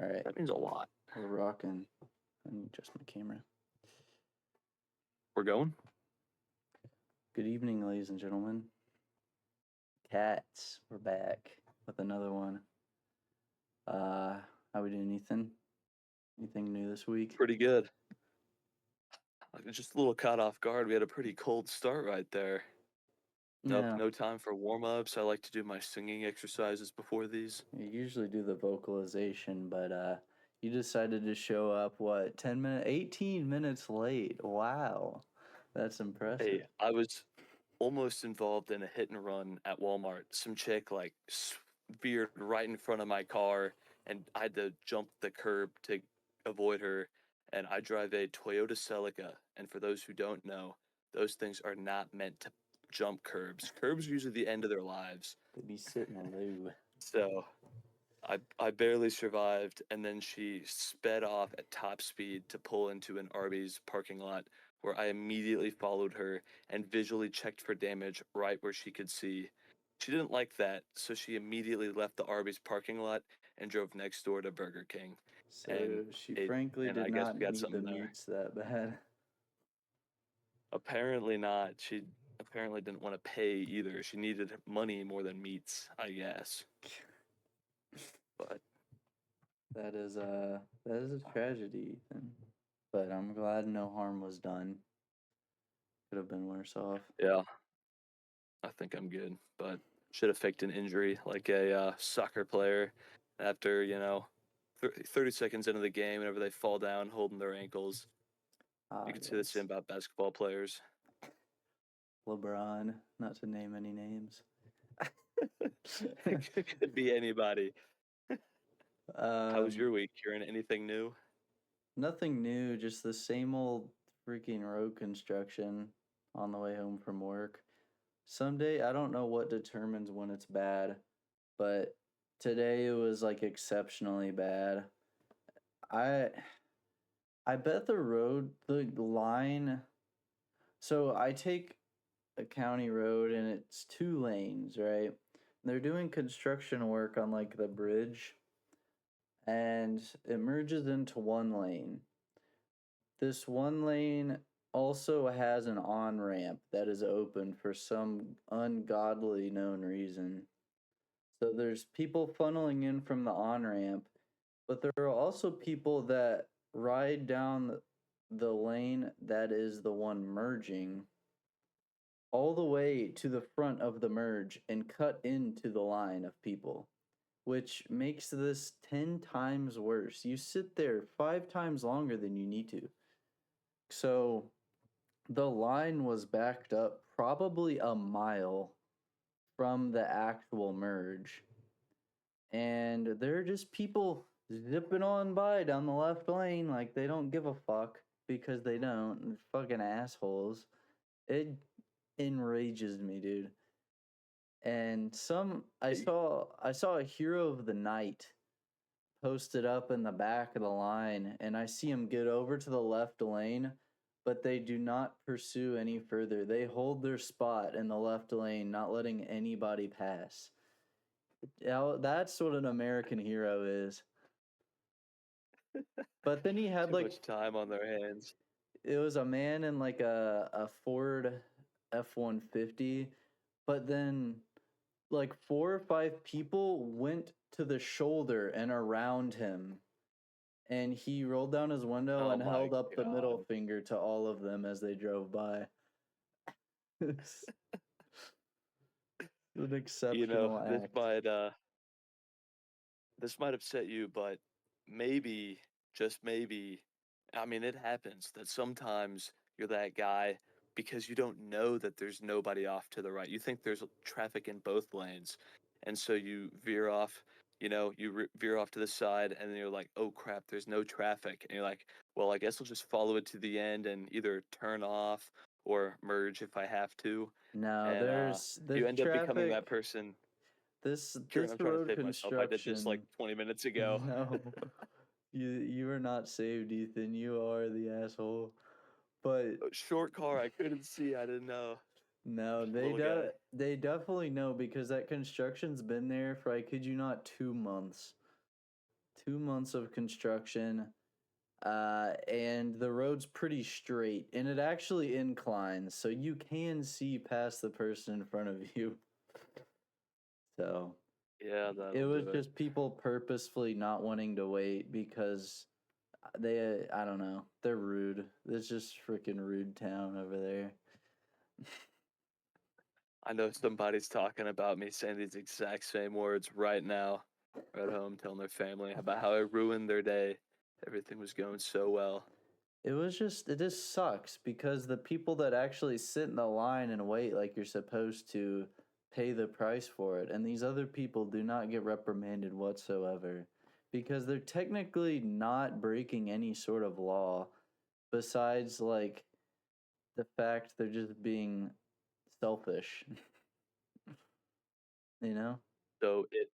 All right, That means a lot. we're rocking. Let me adjust my camera. We're going? Good evening, ladies and gentlemen. Cats, we're back with another one. How we doing, Ethan? Anything new this week? Pretty good. Just a little caught off guard. We had a pretty cold start right there. Nope, Yeah, no time for warm-ups. I like to do my singing exercises before these. you usually do the vocalization, but you decided to show up, what, 10 minutes, 18 minutes late. Wow, that's impressive. Hey, I was almost involved in a hit and run at Walmart. Some chick veered right in front of my car, and I had to jump the curb to avoid her. And I drive a Toyota Celica, and for those who don't know, those things are not meant to jump curbs. Curbs are usually the end of their lives. They'd be sitting a loo. So I barely survived, and then she sped off at top speed to pull into an Arby's parking lot, where I immediately followed her and visually checked for damage right where she could see. She didn't like that, so she immediately left the Arby's parking lot and drove next door to Burger King. So And she it frankly and did I guess not we got need the something there. meats that bad. Apparently not. She apparently didn't want to pay either. She needed money more than meats, I guess. But That is a tragedy, Ethan. But I'm glad no harm was done. Could have been worse off. yeah, I think I'm good, but should have faked an injury like a soccer player after, 30 seconds into the game, whenever they fall down holding their ankles. Ah, You could say the yes. same about basketball players. LeBron, not to name any names. It could be anybody. How was um, your week, Kieran? Anything new? Nothing new, just the same old freaking road construction on the way home from work. Someday, I don't know what determines when it's bad, but today it was like exceptionally bad. I I bet the line. So I take a county road and it's 2 lanes, right? They're doing construction work on like the bridge and it merges into 1 lane. This 1 lane also has an on ramp that is open for some ungodly known reason. So there's people funneling in from the on ramp, but there are also people that ride down the lane that is the one merging all the way to the front of the merge and cut into the line of people, which makes this 10 times worse. You sit there 5 times longer than you need to. So the line was backed up probably a mile from the actual merge. And there are just people zipping on by down the left lane like they don't give a fuck because they don't. Fucking assholes. It enrages me, dude. And I saw a hero of the night posted up in the back of the line, and I see him get over to the left lane, but they do not pursue any further. They hold their spot in the left lane, not letting anybody pass. That's what an American hero is. But then he had Too like much time on their hands. it was a man in like a Ford F-150, but then like 4 or 5 people went to the shoulder and around him, and he rolled down his window Oh and my held up the middle God. finger to all of them as they drove by. It's an You know, exceptional this act. might this might upset you, but maybe, just maybe, I mean, it happens that sometimes you're that guy because you don't know that there's nobody off to the right. You think there's traffic in both lanes. And so you veer off, veer off to the side, and then you're like, oh crap, there's no traffic. And you're like, well, I guess I'll just follow it to the end and either turn off or merge if I have to. No, And there's the you end up becoming that traffic. person. This Kieran, I'm trying to road save myself. I did this like construction. 20 minutes ago. No, you are not saved, Ethan. You are the asshole. But Short car, I couldn't see. I didn't know. no, Little guy. they definitely know because that construction's been there for, I kid you not, 2 months. 2 months of construction, and the road's pretty straight, and it actually inclines, so you can see past the person in front of you. So Yeah, it that'll was do it. just people purposefully not wanting to wait because I don't know, they're rude. It's just freaking rude town over there. I know somebody's talking about me saying these exact same words right now, at home, telling their family about how I ruined their day. Everything was going so well. It just sucks because the people that actually sit in the line and wait like you're supposed to pay the price for it, and these other people do not get reprimanded whatsoever because they're technically not breaking any sort of law besides like the fact they're just being selfish, you know? So it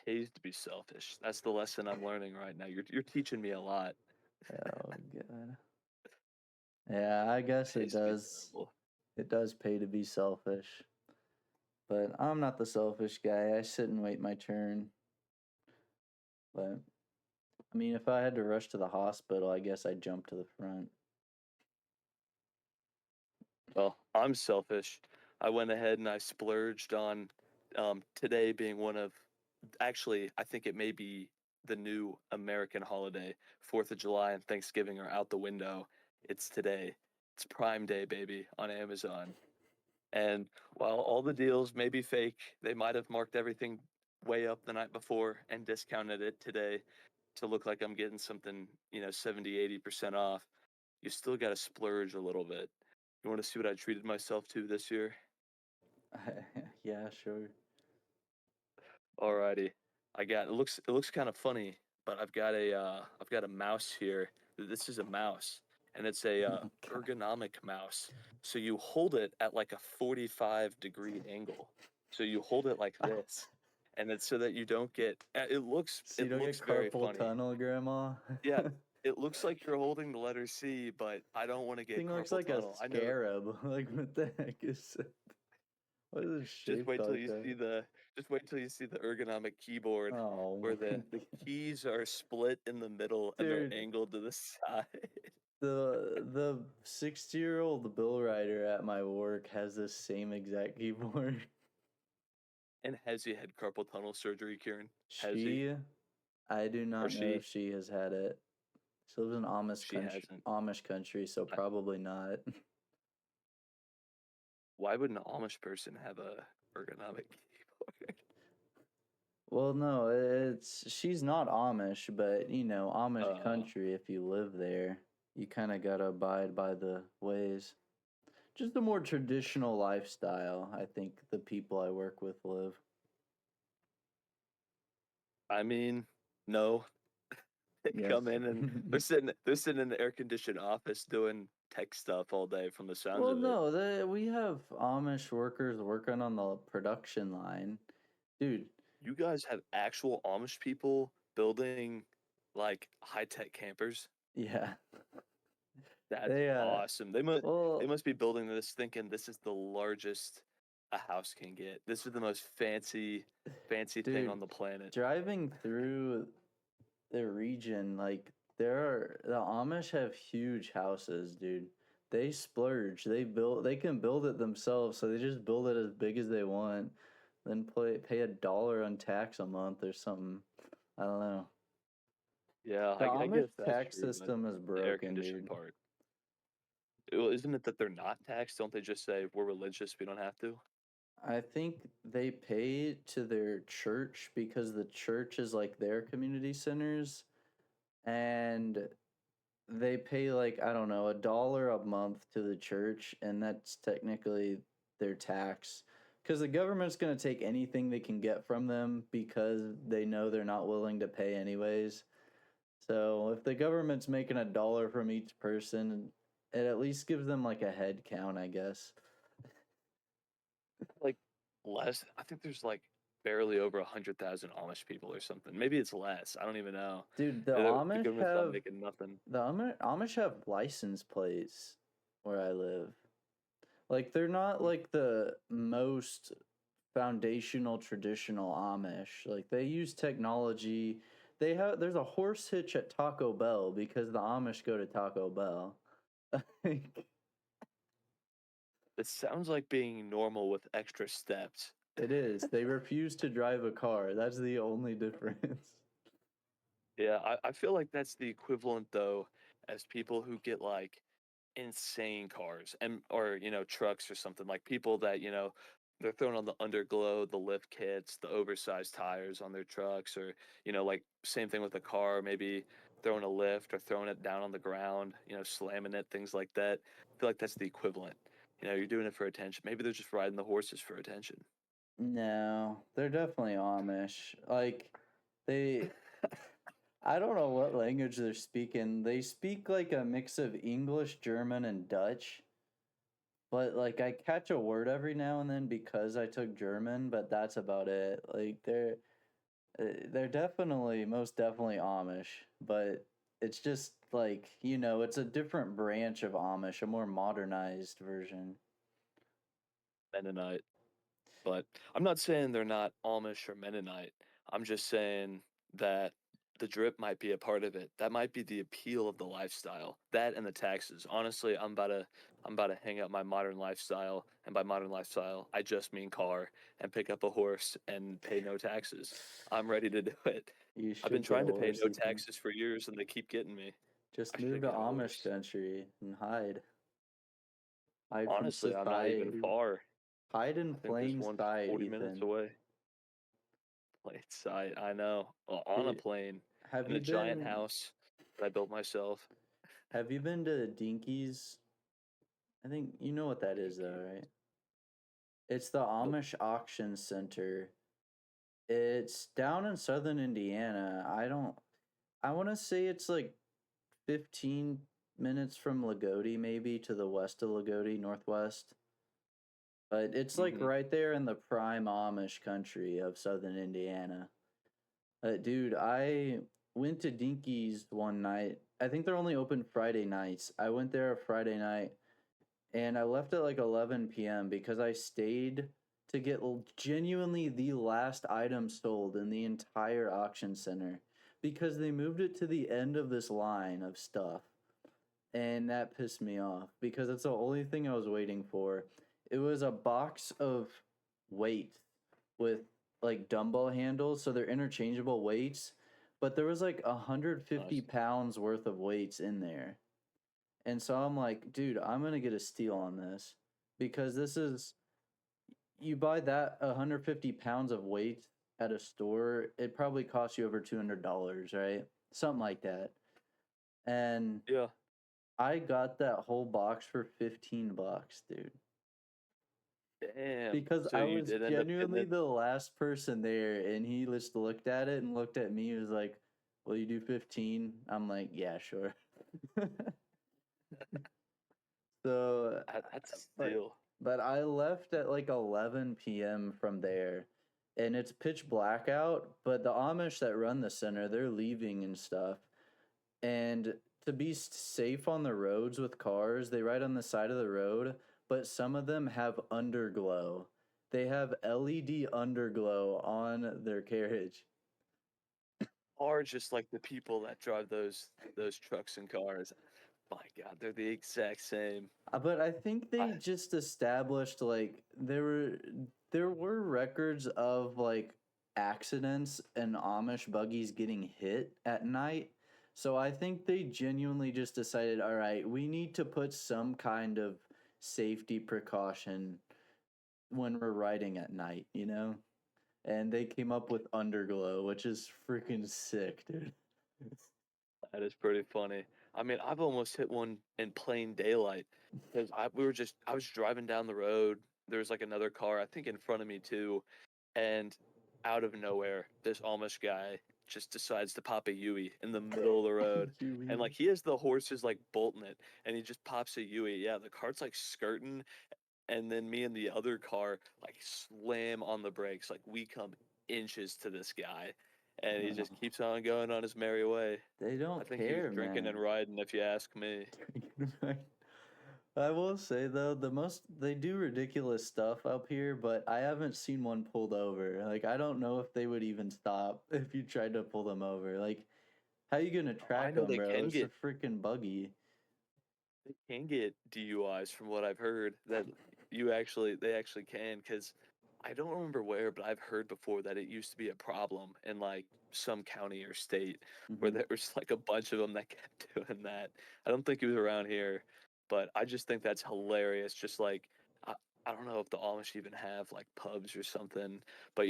pays to be selfish. That's the lesson I'm learning right now. You're teaching me a lot. Oh god. Yeah, I guess it Pays to be does. terrible. It does pay to be selfish. But I'm not the selfish guy. I sit and wait my turn. But I mean, if I had to rush to the hospital, I guess I'd jump to the front. Well, I'm selfish. I went ahead and I splurged on today being one of, actually, I think it may be the new American holiday. 4th of July and Thanksgiving are out the window. It's today. It's Prime Day, baby, on Amazon. And while all the deals may be fake, they might have marked everything way up the night before and discounted it today to look like I'm getting something, 70, 80% off. You still got to splurge a little bit. You want to see what I treated myself to this year? Yeah, sure. Alrighty. It looks kind of funny, but I've got a mouse here. This is a mouse, and it's a God. ergonomic mouse. So you hold it at like a 45-degree angle. So you hold it like this, and it's so that you don't get. It looks So you it don't get looks very carpal funny. tunnel, Grandma? Yeah, it looks like you're holding the letter C, but I don't want to get Thing looks carpal like a tunnel. I know. scarab. Like, what the heck is it? Why is it Just shaped wait till like you that? see the just wait till you see the ergonomic keyboard Oh where my the god. keys are split in the middle and they're Dude, angled to the side. the 60-year-old bill writer at my work has this same exact keyboard. And has he had carpal tunnel surgery, Kieran? Has he? She, I do Or not know she? if she has had it. She lives in She hasn't. Amish country, so I, probably not. why would an Amish person have a ergonomic keyboard? Well, no, she's not Amish, but Amish Uh, country, if you live there, you kind of gotta abide by the ways. Just a more traditional lifestyle, I think the people I work with live. I mean, no. They Yes. come in and they're sitting in the air conditioned office doing tech stuff all day from the sounds Well, of it. no, we have Amish workers working on the production line. Dude, You guys have actual Amish people building like high-tech campers? yeah. That's They awesome. They well, must be building this thinking this is the largest a house can get. This is the most fancy thing dude, on the planet. driving through the region, like the Amish have huge houses, dude. They splurge. They can build it themselves, so they just build it as big as they want, then pay $1 on tax a month or something. I don't know. Yeah, The I Amish guess that's tax true, but system is the air broken, conditioned dude. part. Well, isn't it that they're not taxed? Don't they just say we're religious, we don't have to? I think they pay to their church because the church is like their community centers, and they pay like I don't know $1 a month to the church, and that's technically their tax. Because the government's gonna take anything they can get from them because they know they're not willing to pay anyways. So if the government's making $1 from each person, it at least gives them like a head count, I guess. Like less. I think there's like barely over 100,000 Amish people or something. Maybe it's less. I don't even know. Dude, The government's not making nothing. The Amish have license plates where I live. Like they're not like the most foundational traditional Amish. Like they use technology. there's a horse hitch at Taco Bell because the Amish go to Taco Bell. Like, It sounds like being normal with extra steps. it is. They refuse to drive a car. That's the only difference. Yeah, I feel like that's the equivalent though as people who get like insane cars and or trucks or something like people that they're throwing on the underglow, the lift kits, the oversized tires on their trucks, or like same thing with a car, maybe throwing a lift or throwing it down on the ground, slamming it, things like that. I feel like that's the equivalent. You're doing it for attention. Maybe they're just riding the horses for attention. No, they're definitely Amish. Like, they, I don't know what language they're speaking. They speak like a mix of English, German, and Dutch. But like, I catch a word every now and then because I took German, but that's about it. Like, they're definitely, most definitely Amish, but it's just like, it's a different branch of Amish, a more modernized version. Mennonite. But I'm not saying they're not Amish or Mennonite. I'm just saying that the drip might be a part of it. That might be the appeal of the lifestyle. That and the taxes. Honestly, I'm about to hang up my modern lifestyle, and by modern lifestyle, I just mean car, and pick up a horse and pay no taxes. I'm ready to do it. You I've been should get a trying to pay horse, no Ethan. taxes for years, and they keep getting me. Just I should move to get a Amish horse. country and hide. Hide from Honestly, I'm not even society. far. Hide in I think there's plain one sight, 40 minutes Ethan. away. Plane sight, I know. On a Dude, plane, have in a you giant been house that I built myself. have you been to Dinky's? I think you know what that is though, Dinky. right? It's the Nope. Amish Auction Center. It's down in southern Indiana. I want to say it's like 15 minutes from Lagodi, maybe to the west of Lagodi, northwest. But it's like Mm-hmm. right there in the prime Amish country of southern Indiana. Dude, I went to Dinky's one night. I think they're only open Friday nights. I went there Friday night and I left at like 11 p.m. because I stayed to get genuinely the last item sold in the entire auction center because they moved it to the end of this line of stuff. And that pissed me off because it's the only thing I was waiting for. It was a box of weights with like dumbbell handles, so they're interchangeable weights, but there was like 150 Nice. pounds worth of weights in there. And so I'm like, dude, I'm gonna get a steal on this because this is, you buy that 150 pounds of weight at a store, it probably costs you over $200, right? Something like that. And Yeah. I got that whole box for 15 bucks, dude. Damn. Because So I you was did end up getting genuinely it? the last person there, and he just looked at it and looked at me. He was like, "Will you do 15?" I'm like, "Yeah, sure." So, That's a but steal. but I left at like 11 p.m. from there, and it's pitch black out. But the Amish that run the center, they're leaving and stuff. And to be safe on the roads with cars, they ride on the side of the road, but some of them have underglow. They have LED underglow on their carriage. Are just like the people that drive those trucks and cars. My God, they're the exact same. But I think I they just established like there were records of like accidents and Amish buggies getting hit at night. So I think they genuinely just decided, all right, we need to put some kind of safety precaution when we're riding at night. And they came up with underglow, which is freaking sick, dude. That is pretty funny. I mean, I've almost hit one in plain daylight because I was driving down the road. There was like another car, I think in front of me too, and out of nowhere, this Amish guy just decides to pop a Yui in the middle of the road. And Yui. like he has the horses like bolting it, and he just pops a Yui. Yeah, the cart's like skirting, and then me and the other car like slam on the brakes. Like we come inches to this guy, and he just No, keeps on going on his merry way. they I don't think he was care, drinking man. and riding, if you ask me. I will say though, they do ridiculous stuff up here, but I haven't seen one pulled over. Like I don't know if they would even stop if you tried to pull them over. Like how you gonna I track know them, bro? It's a freaking buggy. they can get DUIs from what I've heard that they actually can because I don't remember where, but I've heard before that it used to be a problem in like some county or state where Hmm. there was like a bunch of them that kept doing that. I don't think it was around here, but I just think that's hilarious. Just like I, I don't know if the Amish even have like pubs or something, but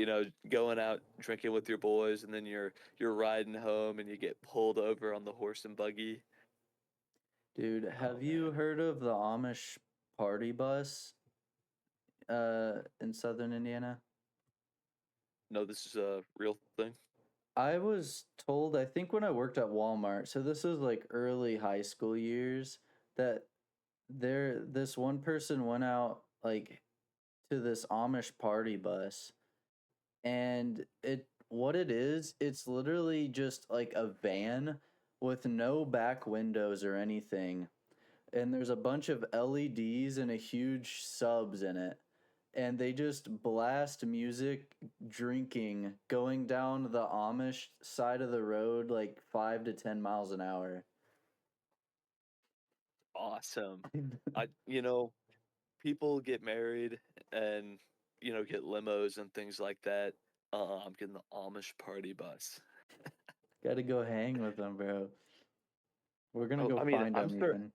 going out drinking with your boys and then you're riding home and you get pulled over on the horse and buggy. Dude, Oh have you man. heard of the Amish party bus in southern Indiana? No, this is a real thing. I was told, I think when I worked at Walmart, so this is like early high school years, that this one person went out like to this Amish party bus, and what it is, it's literally just like a van with no back windows or anything, and there's a bunch of LEDs and a huge subs in it, and they just blast music, drinking, going down the Amish side of the road like 5 to 10 miles an hour. Awesome. People get married and get limos and things like that. I'm getting the Amish party bus. Gotta go hang with them, bro. We're gonna Oh, go I mean, find them even.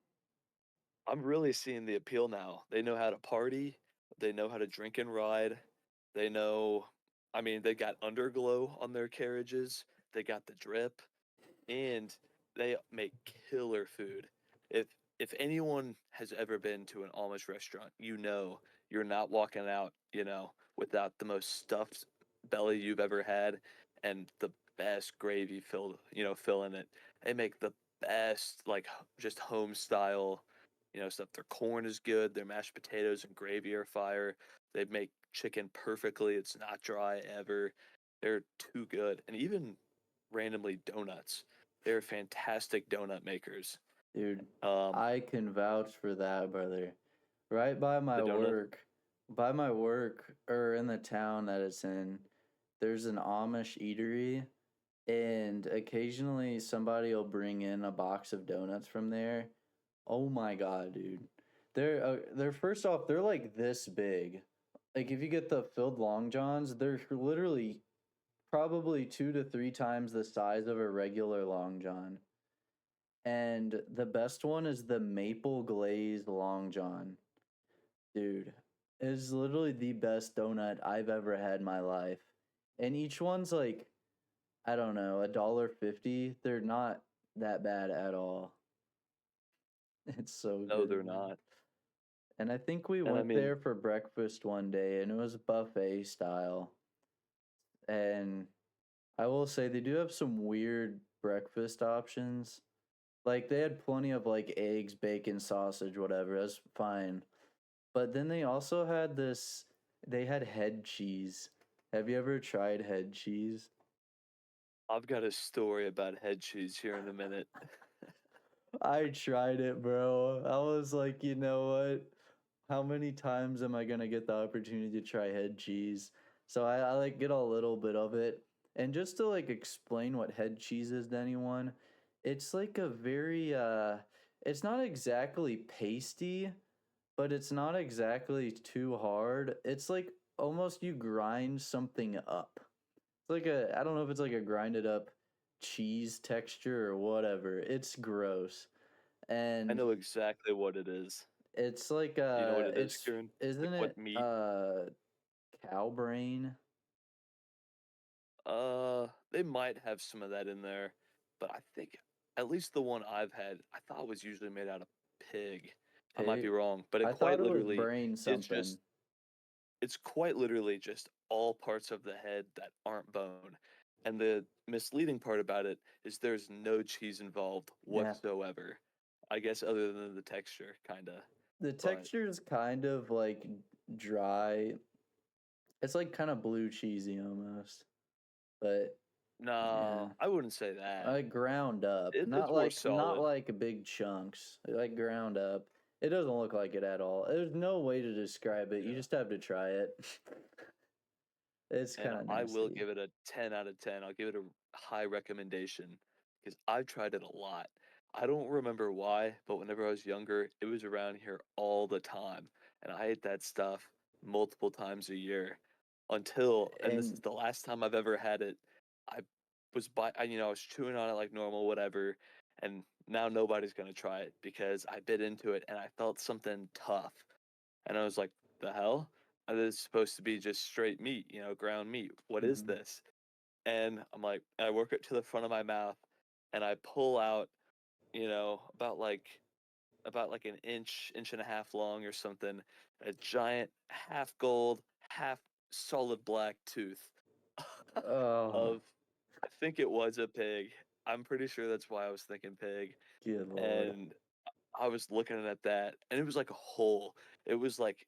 I'm really seeing the appeal now. They know how to party, they know how to drink and ride. They know, I mean, they got underglow on their carriages. They got the drip. And they make killer food. If if anyone has ever been to an Amish restaurant, you're not walking out, without the most stuffed belly you've ever had and the best gravy filling it. They make the best like just home style, stuff. Their corn is good, their mashed potatoes and gravy are fire. They make chicken perfectly. It's not dry ever. They're too good. And even randomly donuts. They're fantastic donut makers. Dude, Um, I can vouch for that, brother. Right the donut. by my work, or in the town that it's in, there's an Amish eatery, and occasionally somebody will bring in a box of donuts from there. Oh my God, dude. They're first off, they're like this big. Like if you get the filled long johns, they're literally probably 2 to 3 times the size of a regular long john. And the best one is the maple glazed long john. Dude, it is literally the best donut I've ever had in my life. And each one's like, I don't know, $1.50. They're not that bad at all. It's so No, good, they're man. not. And I think we And I went mean, there for breakfast one day, and it was buffet style. And I will say they do have some weird breakfast options. Like they had plenty of like eggs, bacon, sausage, whatever. That's fine. But then they also had they had head cheese. Have you ever tried head cheese? I've got a story about head cheese here in a minute. I tried it, bro. I was like, you know what? How many times am I gonna get the opportunity to try head cheese? So I like get a little bit of it. And just to like explain what head cheese is to anyone, it's like a very it's not exactly pasty, but it's not exactly too hard. It's like almost you grind something up. It's like I don't know if it's like a grinded up cheese texture or whatever. It's gross. I And know exactly what it is. it's like Do you know what it is, it's Kieran? Like isn't what it meat? cow brain They might have some of that in there, but I think at least the one I've had, I thought was usually made out of pig. I might be pig? wrong, but it I quite thought it was literally brain it's something. just it's quite literally just all parts of the head that aren't bone. And the misleading part about it is there's no cheese involved Yeah. whatsoever. I guess other than the texture, kinda. The But texture is kind of like dry. It's like kind of blue cheesy almost. But yeah. no, I wouldn't say that. Like ground up. It's more Not solid. like big chunks. Like ground up. It doesn't look like it at all. There's no way to describe it. You Yeah. just have to try it. It's And kind of I will nasty. give it a 10 out of 10. I'll give it a high recommendation because I've tried it a lot. I don't remember why, but whenever I was younger, it was around here all the time. And I ate that stuff multiple times a year until, and this is And the last time I've ever had it. I I was chewing on it like normal, whatever. And now nobody's going to try it because I bit into it and I felt something tough. And I was like, the hell? This is supposed to be just straight meat, ground meat. What is mhm. this? And I'm like, I work it to the front of my mouth and I pull out, about like an inch and a half long or something, a giant half gold, half solid black tooth Oh, of I think it was a pig. I'm pretty sure that's why I was thinking pig. good lord. And I was looking at that and it was like a hole. It was like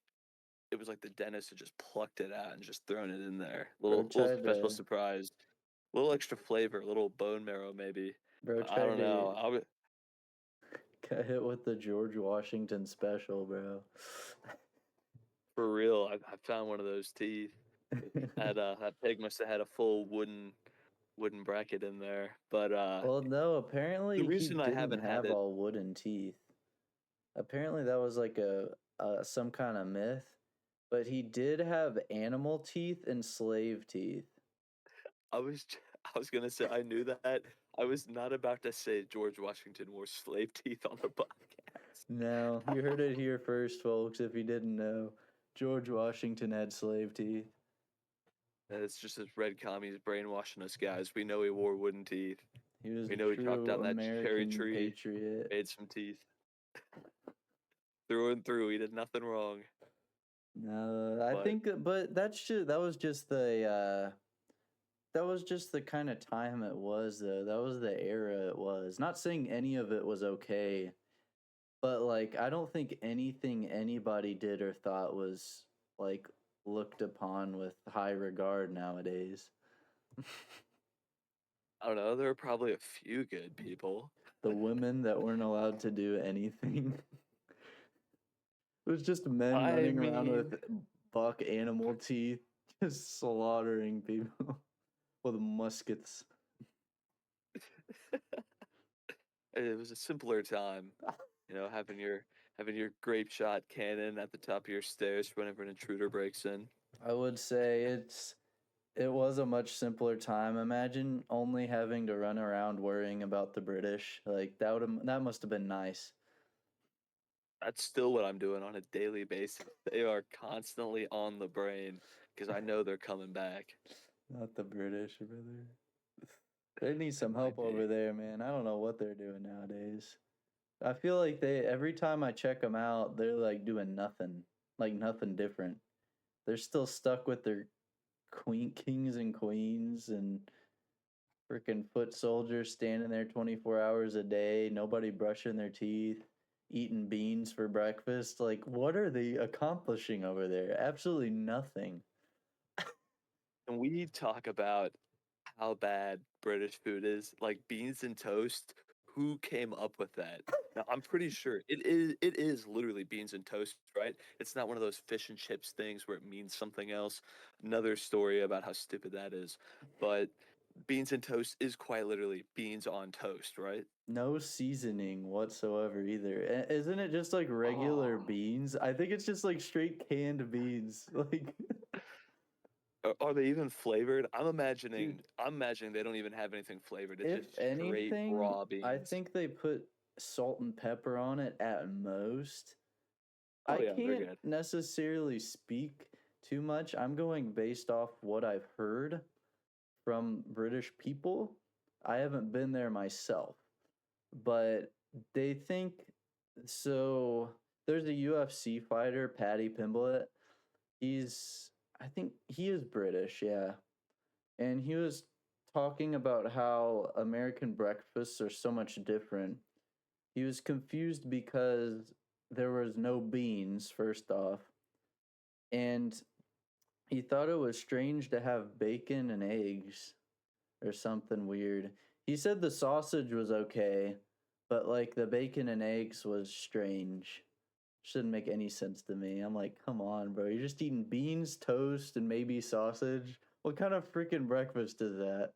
it was like the dentist had just plucked it out and just thrown it in there. Bro Little tried special to surprise, little extra flavor, little bone marrow maybe. bro But I tried don't to know. I would got hit with the George Washington special, bro. for real. I found one of those teeth. That pig must have had a full wooden bracket in there. But Well, no, the apparently he reason I didn't haven't had have it, all wooden teeth. Apparently that was like a some kind of myth, but he did have animal teeth and slave teeth. I was gonna say I knew that. I was not about to say George Washington wore slave teeth on the podcast. No, you heard it here first, folks. If you didn't know, George Washington had slave teeth. It's just as red commies brainwashing us guys. We know he wore wooden teeth. He was We a know he chopped true down that cherry American tree, patriot. made some teeth through and through. He did nothing wrong. No, I But think, but that was just the kind of time it was, though. That was the era it was. Not saying any of it was okay, but like I don't think anything anybody did or thought was like looked upon with high regard nowadays. I don't know. There are probably a few good people. The women that weren't allowed to do anything. It was just men I running around with mean, buck animal teeth, just slaughtering people with muskets. it was a simpler time. Having your grape shot cannon at the top of your stairs whenever an intruder breaks in. I would say it was a much simpler time. Imagine only having to run around worrying about the British. Like that must have been nice. That's still what I'm doing on a daily basis. They are constantly on the brain because I know they're coming back. Not the British, brother. They need They some might help be. over there, man. I don't know what they're doing nowadays. I feel like they every time I check them out, they're like doing nothing, like nothing different. They're still stuck with their kings and queens and freaking foot soldiers standing there 24 hours a day, nobody brushing their teeth, eating beans for breakfast. Like, what are they accomplishing over there? Absolutely nothing. And we talk about how bad British food is, like beans and toast. Who came up with that? Now, I'm pretty sure it is literally beans and toast, right? It's not one of those fish and chips things where it means something else. Another story about how stupid that is. But beans and toast is quite literally beans on toast, right? No seasoning whatsoever either. Isn't it just like regular Oh, beans? I think it's just like straight canned beans. Like, are they even flavored? I'm dude, imagining I'm imagining they don't even have anything flavored. It's if just straight anything, raw I beans. think they put salt and pepper on it at most. Oh I yeah, they're can't good. necessarily speak too much. I'm going based off what I've heard from British people. I haven't been there myself, but they think so. There's a UFC fighter, Paddy Pimblett. I think he is British, yeah. And he was talking about how American breakfasts are so much different. He was confused because there was no beans, first off, and he thought it was strange to have bacon and eggs or something weird. He said the sausage was okay, but like the bacon and eggs was strange. Shouldn't make any sense to me. I'm like, come on, bro. You're just eating beans, toast, and maybe sausage. What kind of freaking breakfast is that?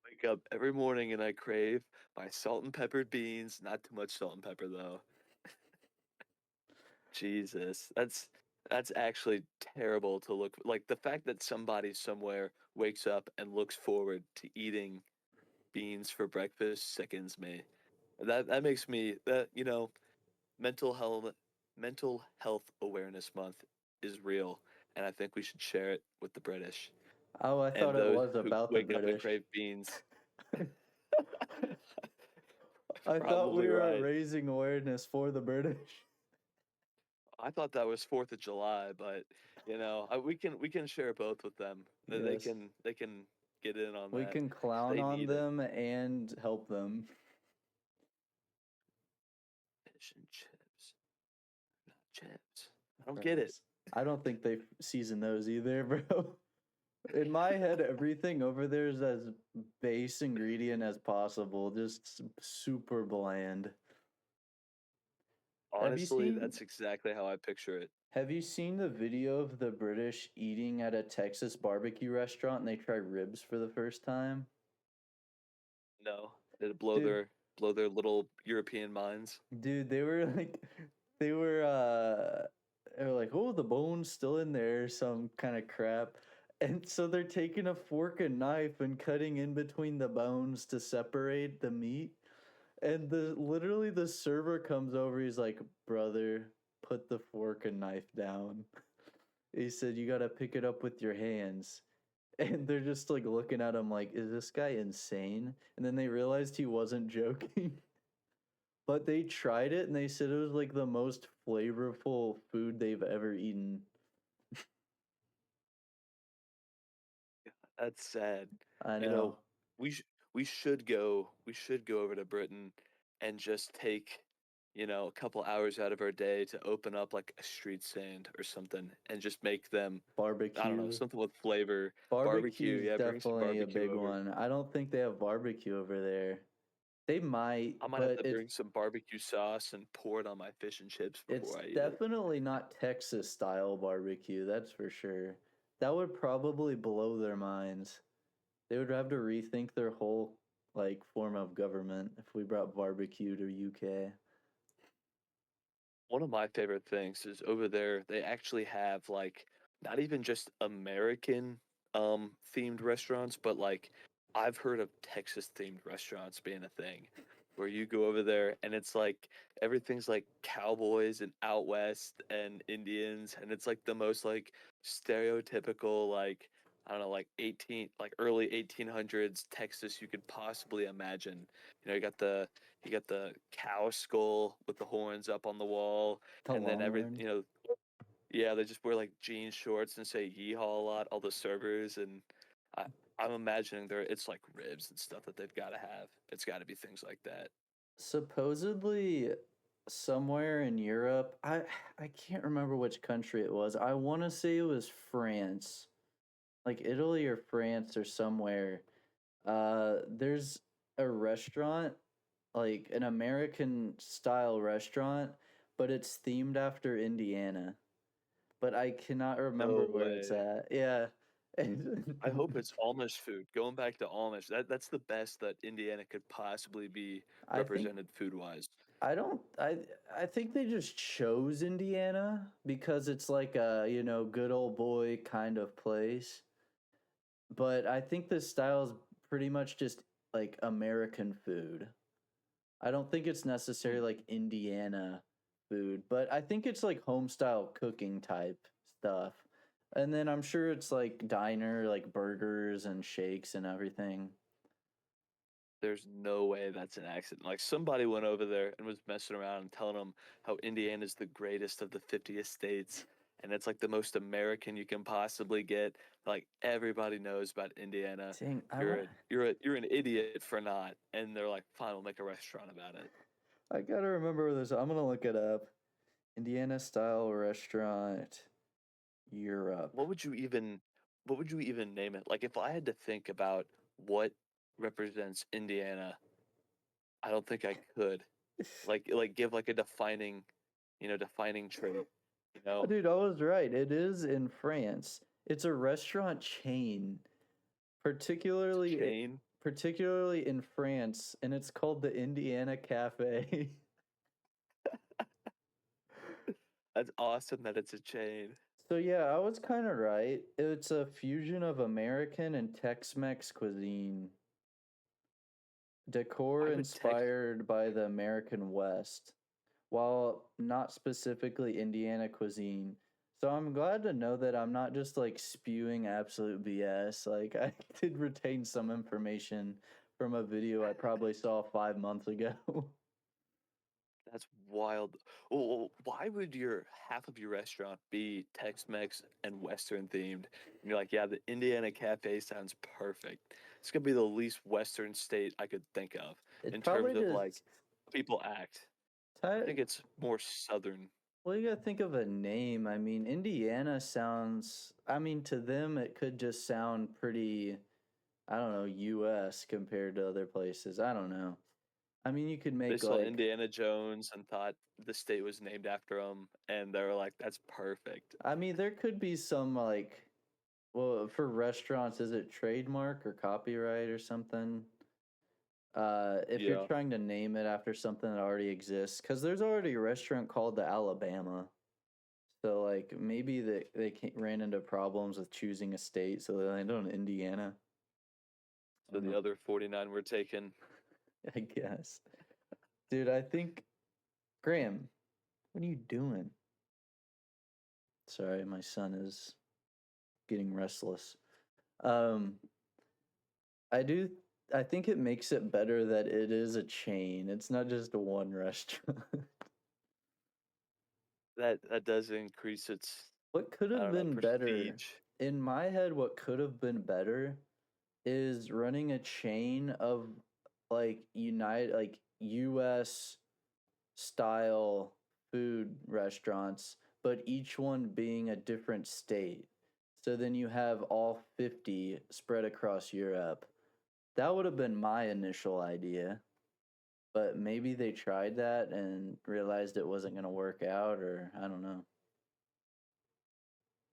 Wake up every morning and I crave my salt and peppered beans. Not too much salt and pepper though. Jesus, that's actually terrible to look like the fact that somebody somewhere wakes up and looks forward to eating beans for breakfast sickens me. That makes me that mental health mental health awareness month is real and I think we should share it with the British Oh, I and thought it those was who about the wake up and British. crave beans. I thought we Probably were right. raising awareness for the British. I thought that was 4th of July, but we can share both with them. They Yes. can get in on We that can 'cause clown they on need it. them and help them. Fish and chips, not chips. I don't get it. Fries. I don't think they season those either, bro. In my head, everything over there is as base ingredient as possible, just super bland. Have you Honestly, seen that's exactly how I picture it. have you seen the video of the British eating at a Texas barbecue restaurant and they try ribs for the first time? No, it'd Dude, blow their little European minds. dude, they were like they were they were like, "Oh, the bone's still in there," some kind of crap. And so they're taking a fork and knife and cutting in between the bones to separate the meat. And the server comes over, he's like, "Brother, put the fork and knife down." He said, "You gotta pick it up with your hands." And they're just like looking at him like, "Is this guy insane?" And then they realized he wasn't joking. But they tried it and they said it was like the most flavorful food they've ever eaten. That's sad. I You know, know. we should go over to Britain and just take, a couple hours out of our day to open up like a street stand or something and just make them, I don't know, Barbecue. something with flavor. Barbecue, Barbecue's yeah, bring some definitely a barbecue big over. one. I don't think they have barbecue over there. They might, I might have but to bring some barbecue sauce and pour it on my fish and chips it's before I eat it. definitely not Texas style barbecue, that's for sure. That would probably blow their minds. They would have to rethink their whole like form of government if we brought barbecue to UK. One of my favorite things is over there, they actually have like not even just American themed restaurants, but like I've heard of Texas themed restaurants being a thing where you go over there and it's like everything's like cowboys and out west and Indians and it's like the most like stereotypical like I don't know like 18 like early 1800s Texas you could possibly imagine. You got the cow skull with the horns up on the wall, The and then Longhorns. yeah, they just wear like jean shorts and say yeehaw a lot, all the servers, and I, I'm imagining it's like ribs and stuff that they've got to have. It's got to be things like that. Supposedly somewhere in Europe, I can't remember which country it was. I want to say it was France. Like Italy or France or somewhere. There's a restaurant, like an American style restaurant, but it's themed after Indiana. But I cannot remember No where it's way. at. Yeah. I hope it's Amish food. Going back to Amish, that's the best that Indiana could possibly be I think represented food wise. I don't I think they just chose Indiana because it's like a, good old boy kind of place. But I think this style is pretty much just like American food. I don't think it's necessarily like Indiana food, but I think it's like home style cooking type stuff. And then I'm sure it's like diner, like burgers and shakes and everything. There's no way that's an accident. Like somebody went over there and was messing around and telling them how Indiana's the greatest of the 50 states and it's like the most American you can possibly get. Like everybody knows about Indiana. Dang, You're an idiot for not. And they're like, fine, we'll make a restaurant about it. I gotta remember this. I'm gonna look it up. Indiana style restaurant, Europe. What would you even what would you even name it? Like if I had to think about what represents Indiana, I don't think I could. Like give like a defining trait, you Oh, know? dude, I was right. It is in France. It's a restaurant chain, It's a particularly chain. particularly in France, and it's called the Indiana Cafe. That's awesome that it's a chain. So yeah, I was kind of right. It's a fusion of American and Tex-Mex cuisine. Decor Why would Tex inspired by the American West, while not specifically Indiana cuisine. So I'm glad to know that I'm not just like spewing absolute BS. Like I did retain some information from a video I probably saw 5 months ago. That's wild. Well, why would your half of your restaurant be Tex-Mex and Western themed? And you're like, yeah, the Indiana Cafe sounds perfect. It's gonna be the least Western state I could think of It's in terms probably of like just people act. I think it's more Southern. well, you gotta think of a name. I mean, Indiana sounds. I mean, to them, it could just sound pretty. I don't know, U.S. compared to other places. I don't know. I mean, you could They make saw like. Indiana Jones and thought the state was named after him, and they were like, that's perfect. I mean, there could be some like. Well, for restaurants, is it trademark or copyright or something? If you're Yeah. trying to name it after something that already exists, because there's already a restaurant called the Alabama. So like maybe ran into problems with choosing a state, so they landed on Indiana. I So don't the know. other 49 were taken. I guess, dude. I think Graham, what are you doing? Sorry, my son is getting restless. Um, I do. I think it makes it better that it is a chain. It's not just one restaurant. That does increase its, What could I have don't know, been better? prestige. In my head, what could have been better is running a chain of like US style food restaurants, but each one being a different state. So then you have all 50 spread across Europe. That would have been my initial idea, but maybe they tried that and realized it wasn't going to work out, or I don't know.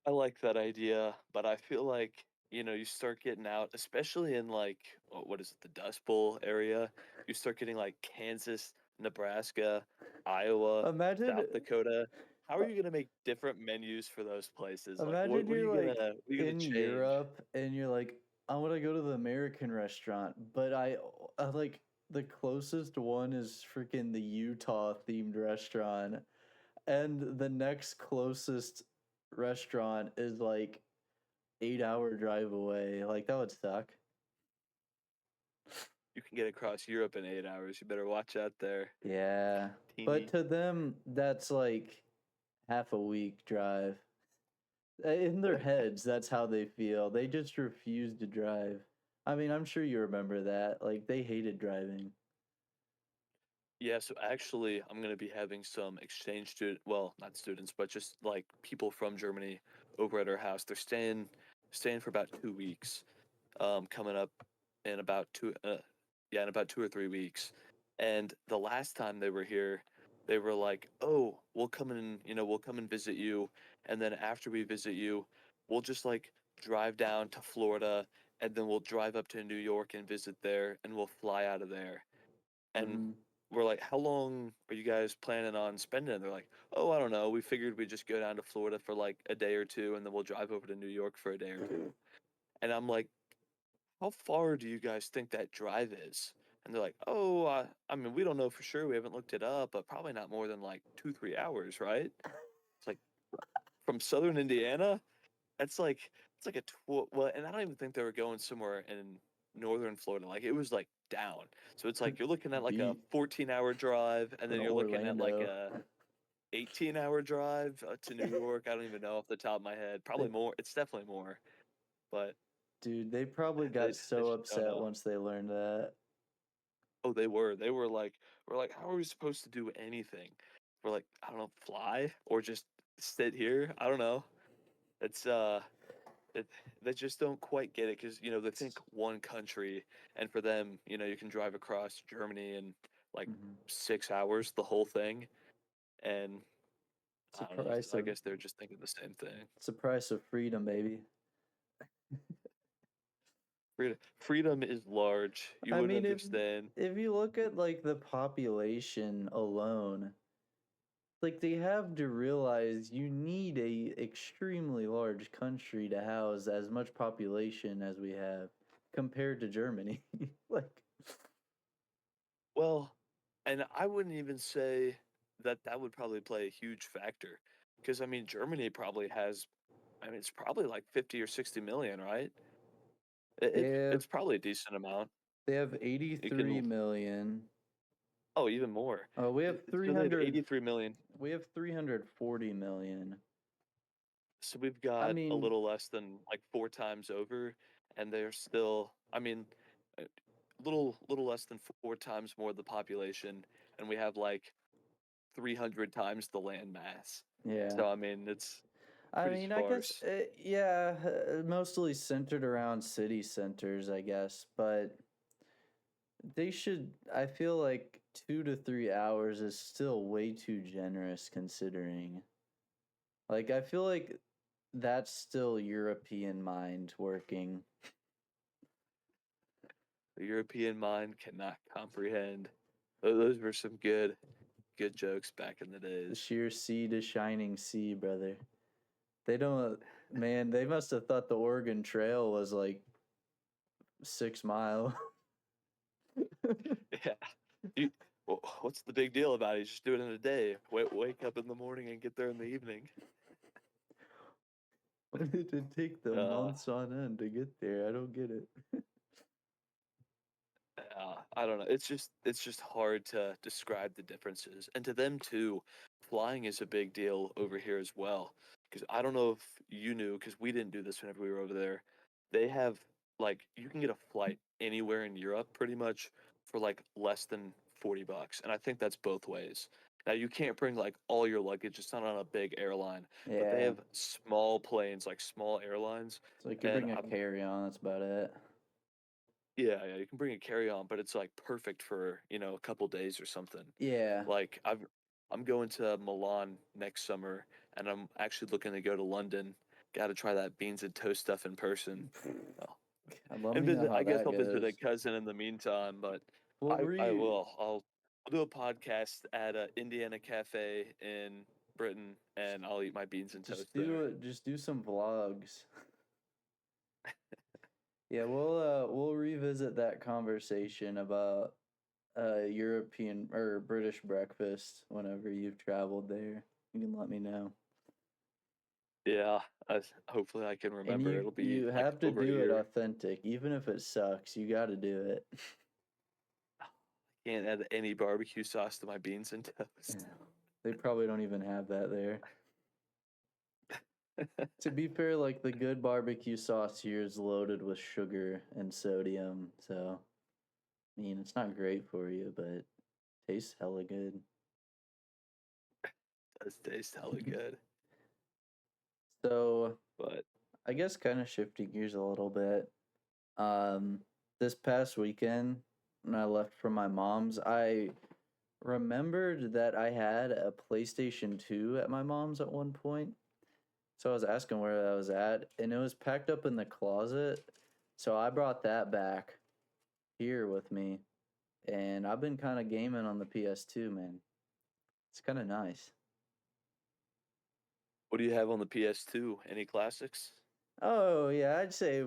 I like that idea, but I feel like, you start getting out, especially in like, what is it, the Dust Bowl area. You start getting like Kansas, Nebraska, Iowa, Imagine, South Dakota. How are you gonna make different menus for those places? Like, imagine what are you're you like gonna what are you gonna in change? Europe and you're like, I want to go to the American restaurant, but I like the closest one is freaking the Utah themed restaurant, and the next closest restaurant is like 8 hour drive away. Like that would suck. You can get across Europe in 8 hours. You better watch out there, Yeah, but teeny. to them, that's like half a week drive. In their heads, that's how they feel. They just refuse to drive. I mean, I'm sure you remember that. Like, they hated driving. Yeah, so actually, I'm gonna be having some exchange student, well, not students, but just like people from Germany over at our house. They're staying for about 2 weeks. Coming up in about yeah, in about 2 or 3 weeks. And the last time they were here, they were like, "Oh, we'll come and visit you, and then after we visit you, we'll just like drive down to Florida, and then we'll drive up to New York and visit there, and we'll fly out of there." And Hmm. we're like, "How long are you guys planning on spending?" And they're like, "Oh, I don't know. We figured we'd just go down to Florida for like a day or two, and then we'll drive over to New York for a day or two." And I'm like, how far do you guys think that drive is? And they're like, oh, I mean, we don't know for sure. We haven't looked it up, but probably not more than like 2, 3 hours, right? It's like from southern Indiana, that's like it's like well, and I don't even think they were going somewhere in northern Florida. Like it was like down. So it's like you're looking at like a Beat 14-hour drive, and then you're looking at like Orlando. a 18-hour drive to New York. I don't even know off the top of my head. They, Probably more. It's definitely more, but dude, they probably they got they so just don't upset know. once they learned that. Oh, they were. They were like, we're like, how are we supposed to do anything? We're like, I don't know, fly or just sit here. I don't know. It's it, they just don't quite get it because they think one country, and for them, you can drive across Germany and like Mhm. 6 hours, the whole thing, and It's a I don't know. price I of guess they're just thinking the same thing. it's a price of freedom, baby. Freedom is large. You I wouldn't mean, understand. if you look at like the population alone, like they have to realize you need a extremely large country to house as much population as we have compared to Germany. Like, Well, and I wouldn't even say that that would probably play a huge factor, because I mean Germany probably has. I mean, it's probably like 50 or 60 million, right? they have It's probably a decent amount. they have You 83 can million. Oh, even more. Oh, we have So they have 300 83 million. we have 340 million. So we've I got a mean, little less than like four times over, and they're still. I mean, a little less than four times more the population, and we have like 300 times the land mass. yeah. So I mean, it's I pretty mean, I guess, sparse. yeah, mostly centered around city centers, I guess, but they should, I feel like 2 to 3 hours is still way too generous considering. Like, I feel like that's still European mind working. The European mind cannot comprehend. Those were some good jokes back in the The days. sheer sea to shining sea, brother. They don't, man, they must have thought the Oregon Trail was like 6 mile. Yeah. You, well, what's the big deal about it? You just do it in a day. Wake up in the morning and get there in the evening. Why did it take them Uh, months on end to get there? I don't get it. I don't know. It's just hard to describe the differences. And to them too, flying is a big deal over here as well. Because I don't know if you knew, because we didn't do this whenever we were over there. They have like you can get a flight anywhere in Europe pretty much for like less than $40. And I think that's both ways. Now you can't bring like all your luggage, it's not on a big airline, but they Yeah. have small planes, like small airlines. So you could And bring a I'm carry on, that's about it. Yeah, you can bring a carry-on, but it's like perfect for, a couple days or something. Yeah. Like I'm going to Milan next summer and I'm actually looking to go to London. Got to try that beans and toast stuff in person. Oh, Let and me know visit how I guess that I'll visit a goes. cousin in the meantime, but What were I you will. I'll do a podcast at a Indiana Cafe in Britain and I'll eat my beans and toast there. just do some vlogs. Yeah, we'll revisit that conversation about European or British breakfast whenever you've traveled there. You can let me know. Yeah, hopefully I can And remember. you It'll be you like have to over a do it year. authentic, even if it sucks. You got to do it. Can't add any barbecue sauce to my beans and toast. They probably don't even have that there. To be fair, like the good barbecue sauce here is loaded with sugar and sodium, so I mean it's not great for you, but it tastes hella good. Does taste hella good. So But I guess kind of shifting gears a little bit. Um, this past weekend when I left from my mom's, I remembered that I had a PlayStation 2 at my mom's at one point. So I was asking where that was at, and it was packed up in the closet. So I brought that back here with me, and I've been kind of gaming on the PS2, man. It's kind of nice. what do you have on the PS2? Any classics? Oh yeah, I'd say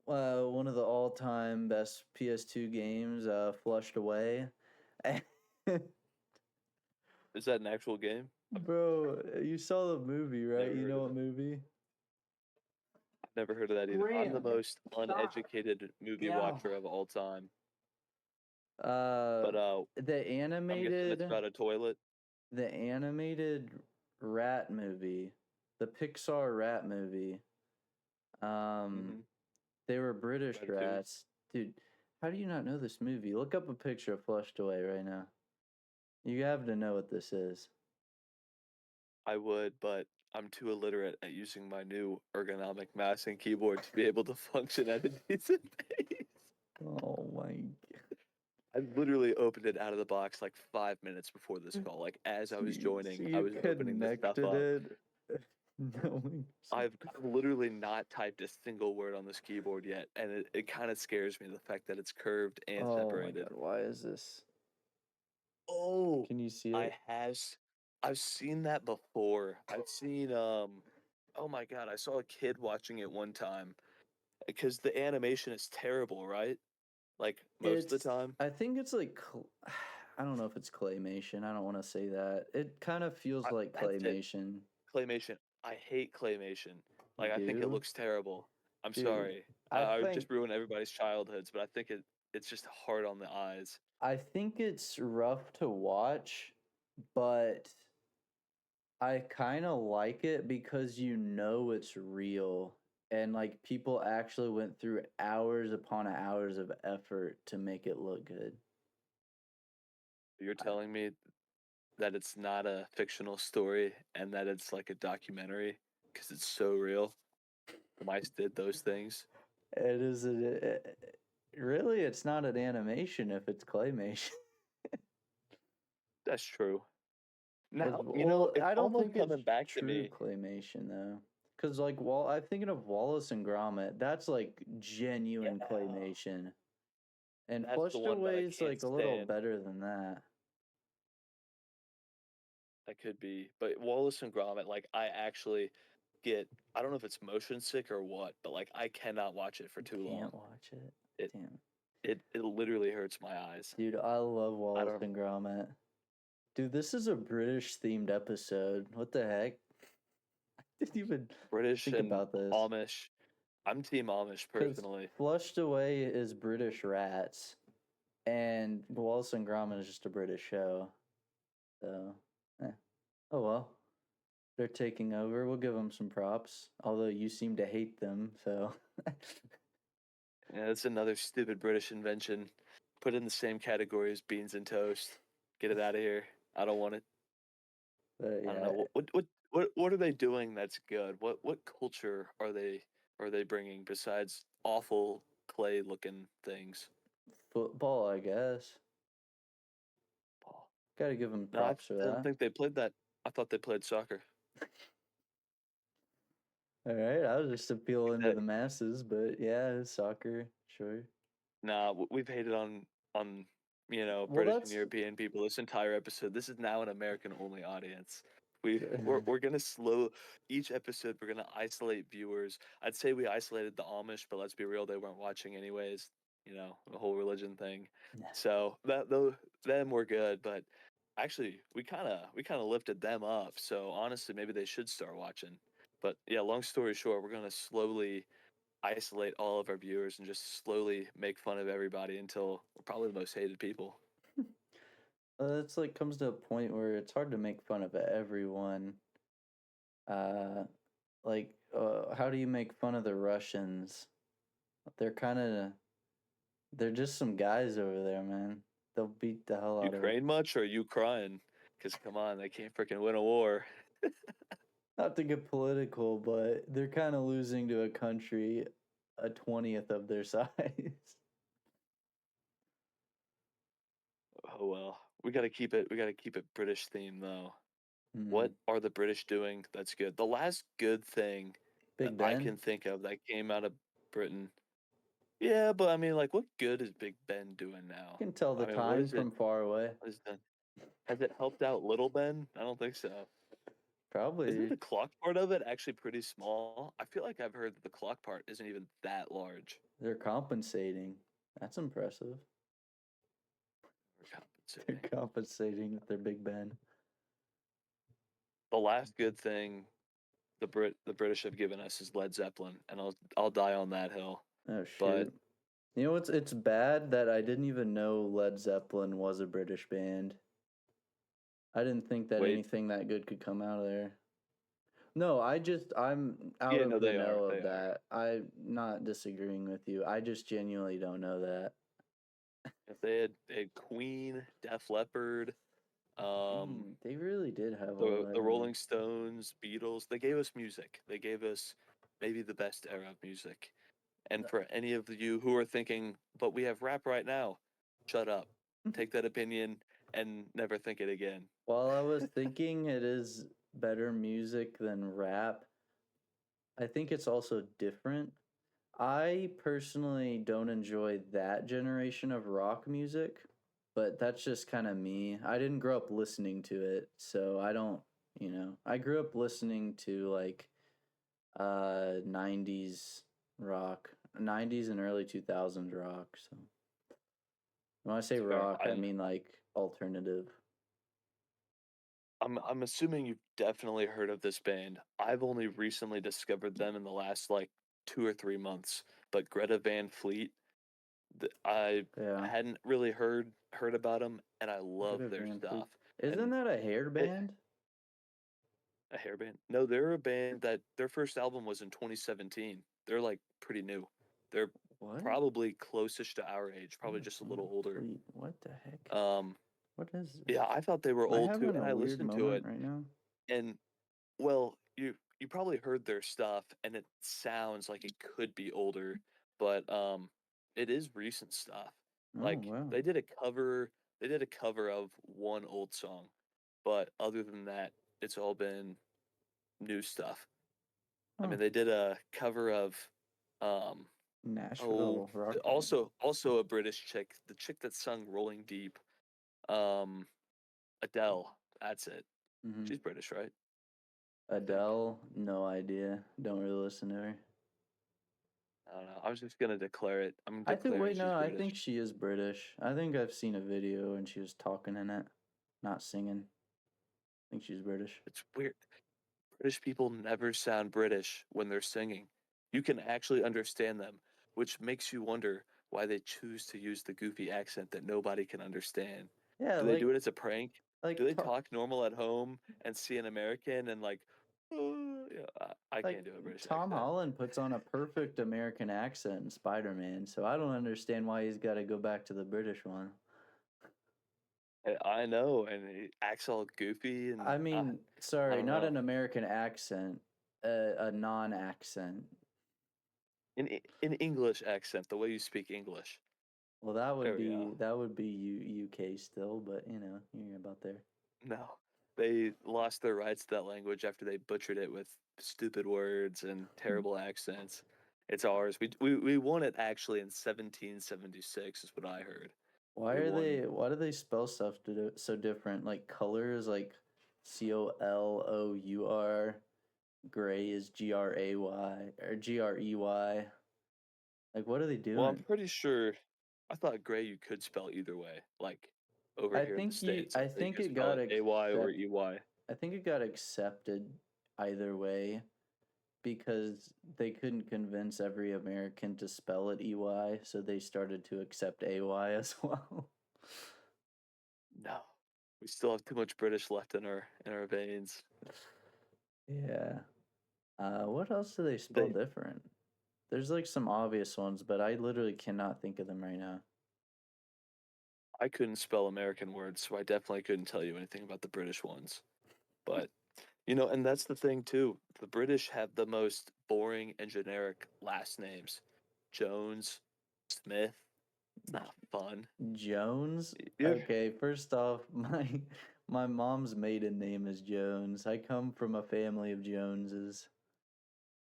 one of the all-time best PS2 games, Flushed Away. Is that an actual game? Bro, you saw the movie, right? Never You heard know of what it. movie? Never heard of that either. I'm the Graham, most stop. uneducated movie Yeah. watcher of all time. Uh, But the I'm guessing it's animated, about a toilet. the animated rat movie, the Pixar rat movie. Um, Mm-hmm. they were British Ratatouille. rats, dude. How do you not know this movie? Look up a picture of Flushed Away right now. You have to know what this is. I would, but I'm too illiterate at using my new ergonomic mouse and keyboard to be able to function at a decent pace. Oh my! I literally opened it out of the box like 5 minutes before this call. Like as I So was so joining, I you was opening this stuff connected up. it, knowing I've literally not typed a single word on this keyboard yet, and it kind of scares me the fact that it's curved and oh my separated. god, why is this? Oh, Can you see I it? I've seen that before. I've seen oh my god, I saw a kid watching it one time because the animation is terrible, right? Like most of the It's time. I think it's like I don't know if it's claymation. I don't want to say that. It kind of feels like That's it. claymation. Claymation. I hate claymation. You Like I think it do? looks terrible. I'm Dude, sorry. I I would think just ruin everybody's childhoods, but I think it's just hard on the eyes. I think it's rough to watch, but I kind of like it because you know it's real and like people actually went through hours upon hours of effort to make it look good. You're I, telling me that it's not a fictional story and that it's like a documentary because it's so real. The mice did those things. it is really it's not an animation if it's claymation. That's true. Cuz Now, well, it's I don't almost think it's coming back to true me. claymation though. Cuz like I'm thinking of Wallace and Gromit. That's like genuine Yeah. claymation. And That's the Flushed one that I Away is can't like a little stand. better than that. That could be. But Wallace and Gromit, like I actually get I don't know if it's motion sick or what, but like I cannot watch it for You too long. can't watch it. It Damn. it literally hurts my eyes. Dude, I love I Wallace don't and Gromit. Dude, this is a British themed episode. What the heck? I didn't even British think and about this. Amish. I'm team Amish Because personally. Flushed Away is British rats, and Wallace and Gromit is just a British show. So, eh. Oh well. They're taking over. We'll give them some props. Although you seem to hate them, so. Yeah, it's another stupid British invention. Put in the same category as beans and toast. Get it out of here. I don't want it. But I don't yeah, know what are they doing that's good? What culture are they bringing besides awful clay looking things? football, I guess. Oh, Gotta give them no, props for I didn't that. think they played that. I thought they played soccer. All right, I was just appealing to That, the masses, but yeah, soccer, sure. nah, we've hated on Well, British and that's European people this entire episode. This is now an American only audience. We're gonna slow each episode. We're gonna isolate viewers. I'd say we isolated the Amish, but let's be real, they weren't watching anyways. The whole religion thing. So that though them were good, but actually we kind of lifted them up. So honestly, maybe they should start watching. But yeah, long story short, we're gonna slowly isolate all of our viewers and just slowly make fun of everybody until we're probably the most hated people. it's like comes to a point where it's hard to make fun of everyone. Uh, how do you make fun of the Russians? They're kind of they're just some guys over there, man. They'll beat the hell out of. Ukraine much or are you crying? Because come on, they can't freaking win a war. Not to get political, but they're kind of losing to a country a 20th of their size. Oh well, we gotta keep it. We gotta keep it British theme though. What Hmm. are the British doing that's good? The last good thing that Big I Ben. can think of that came out of Britain. Yeah, but I mean, like, what good is Big Ben doing now? You can tell the I mean, what time is it? from far away. What is done? Has it helped out Little Ben? I don't think so. Isn't Probably the clock part of it actually pretty small? I feel like I've heard that the clock part isn't even that large. they're compensating. That's impressive. We're They're compensating. compensating with their Big Ben. The last good thing the British have given us is Led Zeppelin, and I'll die on that hill. Oh But shoot. You know it's bad that I didn't even know Led Zeppelin was a British band. I didn't think that wait, anything that good could come out of there. No, I'm out yeah, no, of the they are, know they of are. that. I'm not disagreeing with you. I just genuinely don't know that. If they had Queen, Def Leppard, um, They really did have a the lot of. Rolling Stones, Beatles. They gave us music. They gave us maybe the best era of music. And for any of you who are thinking, but we have rap right now, shut up. take that opinion and never think it again. While I was thinking it is better music than rap, I think it's also different. I personally don't enjoy that generation of rock music, but that's just kind of me. I didn't grow up listening to it, so I don't, I grew up listening to like 90s rock, 90s and early 2000s rock. So when I say It's fair. rock, I mean like alternative. I'm assuming you've definitely heard of this band. I've only recently discovered them in the last like 2 or 3 months. But Greta Van Fleet, I Yeah. hadn't really heard about them, and I love Greta their Van Fleet. stuff. Isn't And that a hair it, band? a hair band? No, they're a band that their first album was in 2017. They're like pretty new. They're What? probably closest to our age, probably Greta just a Van little older. Fleet. What the heck? Um, What is yeah, this? I thought they were Am I old too, having and a I weird listened to moment it, right now? and well, you probably heard their stuff, and it sounds like it could be older, but it is recent stuff. Oh, Like wow. they did a cover of one old song, but other than that, it's all been new stuff. I Oh, mean, they did a cover of um oh, Nashville rock band. also a British chick, the chick that sung Rolling Deep, um Adele. That's it. Hmm. She's British, right? I think. Adele, no idea. Don't really listen to her. I don't know. I was just gonna declare it. I'm I think, declaring wait, she's no, I British. think she is British. I think I've seen a video and she was talking in it, not singing. I think she's British. It's weird. British people never sound British when they're singing. You can actually understand them, which makes you wonder why they choose to use the goofy accent that nobody can understand. Yeah, Do they do it as a prank? Do like, they talk normal at home and see an American and like, oh, yeah, I like can't do a British Tom accent. Holland puts on a perfect American accent in Spider-Man, so I don't understand why he's got to go back to the British one. I know, and he acts all goofy, and I mean, I sorry, don't not know. an American accent, a non-accent. In English accent, the way you speak English. Well, that would There we go. be UK still, but you're about there. No, they lost their rights to that language after they butchered it with stupid words and terrible accents. It's ours. We won it actually in 1776 is what I heard. We won. Why do they spell stuff so different? Like colors, like COLOUR, gray is GRAY or GREY. Like what are they Well, I'm doing? pretty sure. I thought gray you could spell either way. Like over here in the states, I I thought you think could it spell got it AY or accept EY. I think it got accepted either way because they couldn't convince every American to spell it EY, so they started to accept AY as well. No, we still have too much British left in our veins. Yeah. What else do they spell They different? There's like some obvious ones, but I literally cannot think of them right now. I couldn't spell American words, so I definitely couldn't tell you anything about the British ones. But and that's the thing too. The British have the most boring and generic last names. Jones, Smith. It's not fun. Jones? You're Okay, first off, my mom's maiden name is Jones. I come from a family of Joneses.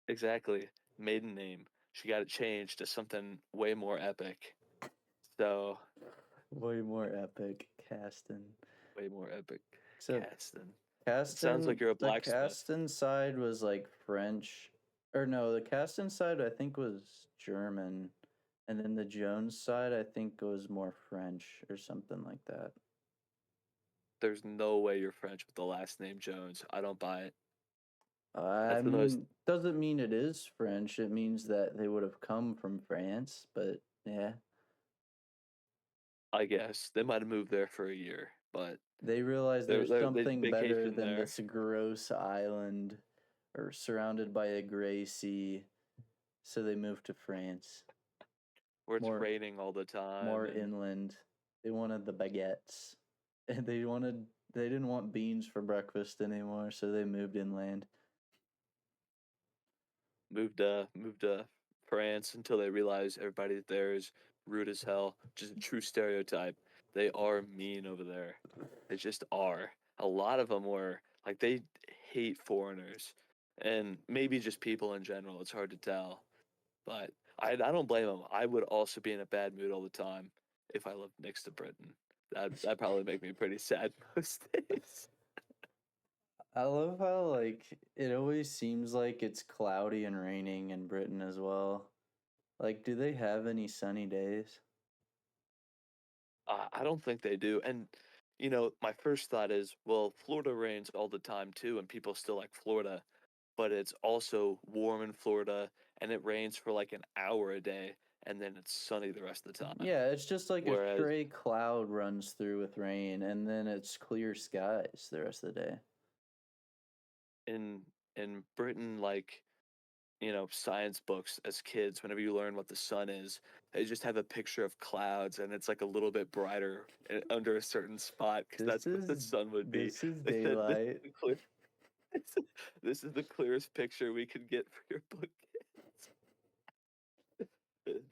exactly maiden name. She got it changed to something way more epic. So Way more epic, Caston. way more epic. Except Caston. It sounds Caston, like you're a the blacksmith. Caston side was like French. Or no, the Caston side I think was German. And then the Jones side I think was more French or something like that. There's no way you're French with the last name Jones. I don't buy it. I That's the most. mean, doesn't mean it is French. It means that they would have come from France, but yeah. I guess they might have moved there for a year, but They realize there's they something better vacation than there this gross island or surrounded by a gray sea, so they moved to France. where it's More raining all the time more and inland. They wanted the baguettes. And they didn't want beans for breakfast anymore, so they moved inland. moved to France until they realize everybody there is rude as hell, which is a true stereotype. They are mean over there. They just are. A lot of them were like they hate foreigners, and maybe just people in general. It's hard to tell, but I don't blame them. I would also be in a bad mood all the time if I lived next to Britain. That probably make me pretty sad most days. I love how like it always seems like it's cloudy and raining in Britain as well. Like, do they have any sunny days? I don't think they do. And, my first thought is, well, Florida rains all the time too, and people still like Florida, but it's also warm in Florida and it rains for like an hour a day and then it's sunny the rest of the time. Yeah, it's just like a Whereas stray cloud runs through with rain and then it's clear skies the rest of the day. in in Britain, like, science books as kids, whenever you learn what the sun is, they just have a picture of clouds and it's like a little bit brighter under a certain spot because This that's what the is sun would be. this is They said this daylight. is the clear this is the clearest picture we could get for your book.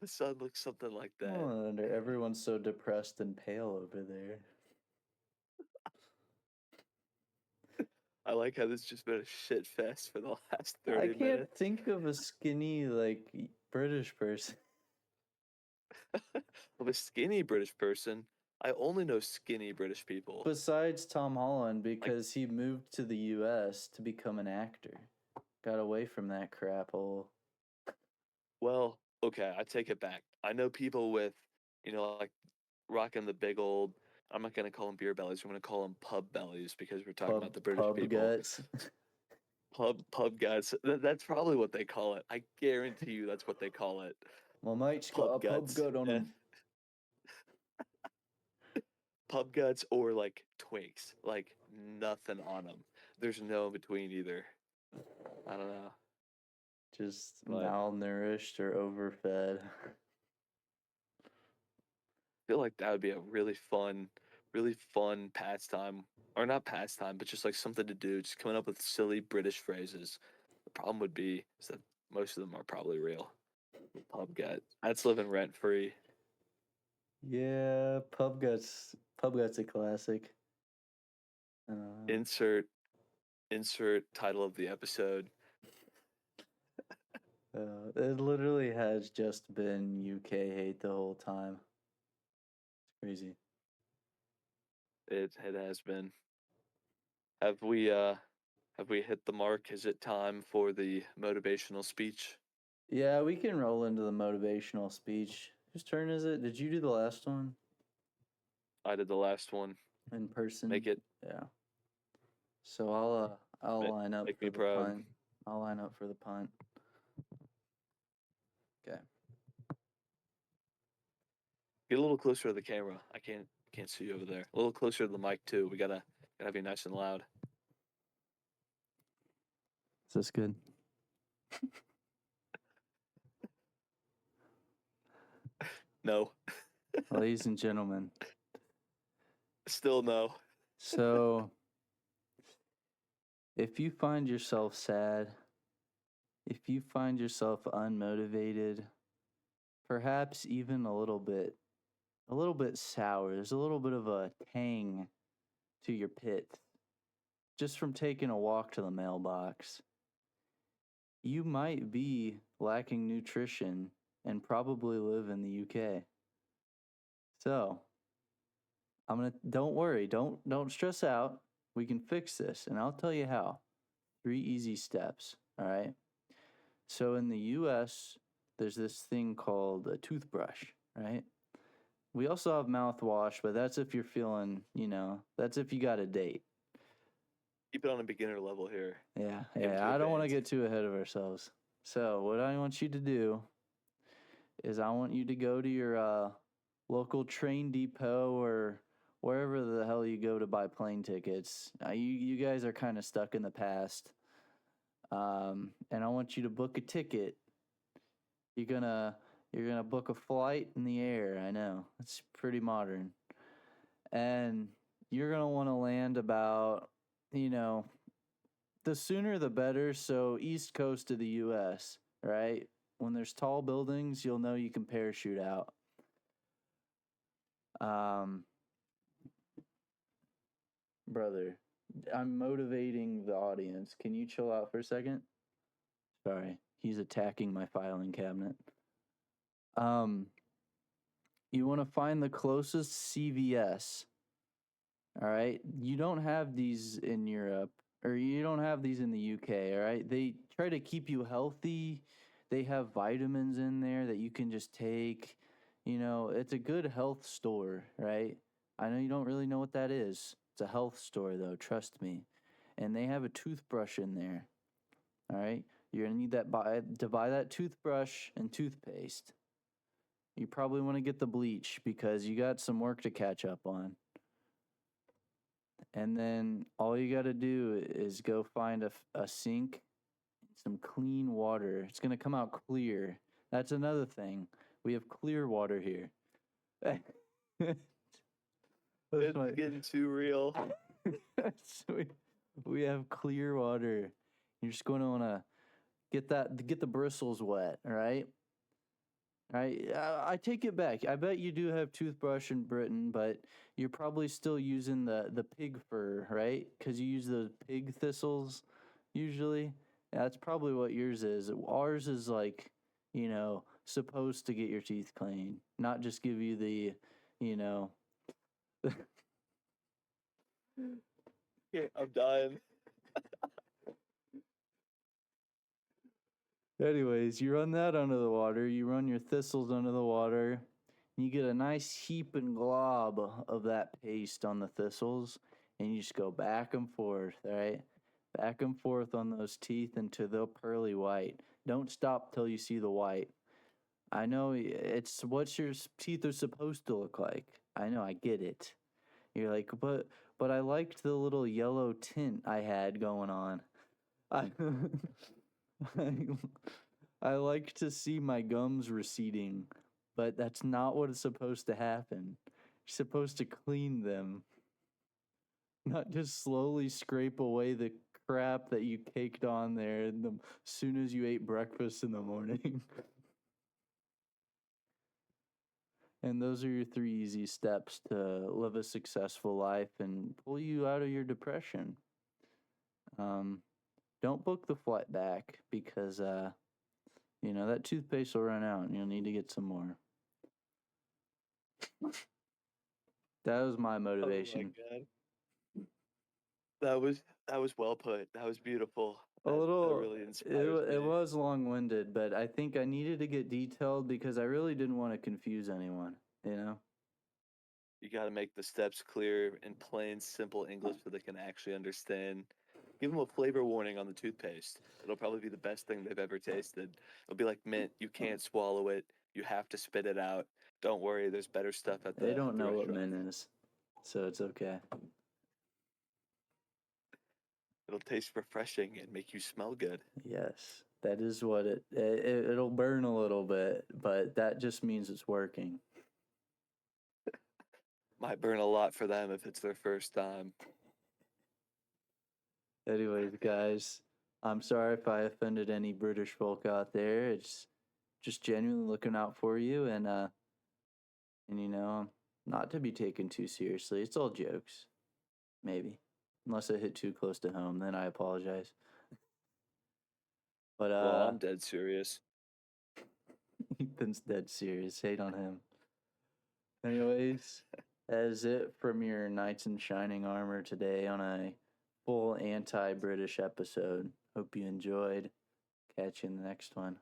The sun looks something like No that. wonder everyone's so depressed and pale over there. I like how this just been a shit fest for the last I 30 can't minutes. think of a skinny like British person. Of a skinny British person, I only know skinny British people. Besides Tom Holland, Like, because he moved to the US to become an actor. Got away from that crap hole. well, okay, I take it back. I know people with, like rocking the big old. I'm not gonna call them beer bellies. I'm gonna call them pub bellies because we're talking about the British Pub people. guts. Pub guts. That's probably what they call it. I guarantee you that's what they call it. My mate's got Pub a pub guts. gut on him. Pub guts or like twinks. Like nothing on them. There's no in between either. I don't know. Just But malnourished or overfed. I feel like that would be a really fun pastime. Or not pastime, but just like something to do. Just coming up with silly British phrases. The problem would be is that most of them are probably real. Pub gut. That's living rent free. Yeah, Pub guts a classic. Uh, Insert title of the episode. it literally has just been UK hate the whole time. It's crazy. It has been. Have we hit the mark? Is it time for the motivational speech? Yeah, we can roll into the motivational speech. Whose turn is it? Did you do the last one I did the last one. in person? Make it Yeah. So I'll line up make for me the proud. punt. I'll line up for the punt. Okay. Get a little closer to the camera. I can't see you over there. A little closer to the mic too. We gotta be nice and loud. Is this good? No. Ladies and gentlemen. Still no. So if you find yourself sad, if you find yourself unmotivated, perhaps even a little bit sour, there's a little bit of a tang to your pit just from taking a walk to the mailbox. You might be lacking nutrition and probably live in the UK. So, don't worry, don't stress out. We can fix this and I'll tell you how. 3 easy steps, all right? So in the US, there's this thing called a toothbrush, right? We also have mouthwash, but that's if you're feeling, that's if you got a date. Keep it on a beginner level here. Yeah, Aim to I don't want to advance. get too ahead of ourselves. So, what I want you to do is I want you to go to your local train depot or wherever the hell you go to buy plane tickets. You guys are kind of stuck in the past. And I want you to book a ticket. You're gonna book a flight in the air. I know it's pretty modern, and you're gonna want to land about, the sooner the better. So east coast of the U.S. Right? When there's tall buildings, you'll know you can parachute out. Um, brother, I'm motivating the audience. Can you chill out for a second? Sorry, he's attacking my filing cabinet. Um, you want to find the closest CVS. All right, you don't have these in Europe, or you don't have these in the UK. All right, they try to keep you healthy. They have vitamins in there that you can just take. You know, it's a good health store, right? I know you don't really know what that is. It's a health store, though. Trust me. And they have a toothbrush in there. All right, you're gonna need that to buy that toothbrush and toothpaste. You probably want to get the bleach because you got some work to catch up on. And then all you got to do is go find a sink, some clean water. It's going to come out clear. That's another thing. We have clear water here. It's getting too real. So we have clear water. You're just going to want to get the bristles wet, all right? I take it back. I bet you do have toothbrush in Britain, but you're probably still using the pig fur, right? Because you use the pig thistles usually. Yeah, that's probably what yours is. Ours is like, supposed to get your teeth clean, not just give you the, you know. Yeah, I'm dying. Anyways, you run that under the water. You run your thistles under the water. You get a nice heap and glob of that paste on the thistles, and you just go back and forth, all right? Back and forth on those teeth until they're pearly white. Don't stop till you see the white. I know it's what your teeth are supposed to look like. I know, I get it. You're like, but I liked the little yellow tint I had going on. I I like to see my gums receding, but that's not what is supposed to happen. You're supposed to clean them, not just slowly scrape away the crap that you caked on there as soon as you ate breakfast in the morning. And those are your 3 easy steps to live a successful life and pull you out of your depression. Don't book the flight back because that toothpaste will run out and you'll need to get some more. That was my motivation. Oh my God. That was well put. That was beautiful. That really inspires It me. was long-winded, but I think I needed to get detailed because I really didn't want to confuse anyone, You got to make the steps clear in plain, simple English so they can actually understand. Give them a flavor warning on the toothpaste. It'll probably be the best thing they've ever tasted. It'll be like mint. You can't swallow it. You have to spit it out. Don't worry. There's better stuff at the They don't know what restaurant. mint is, so it's okay. It'll taste refreshing and make you smell good. Yes, that is what it'll burn a little bit, but that just means it's working. Might burn a lot for them if it's their first time. Anyways, guys, I'm sorry if I offended any British folk out there. It's just genuinely looking out for you and not to be taken too seriously. It's all jokes. Maybe. Unless it hit too close to home, then I apologize. But Well, I'm dead serious. Ethan's dead serious. Hate on him. Anyways, that is it from your Knights in Shining Armor today on a full anti-British episode. Hope you enjoyed. Catch you in the next one.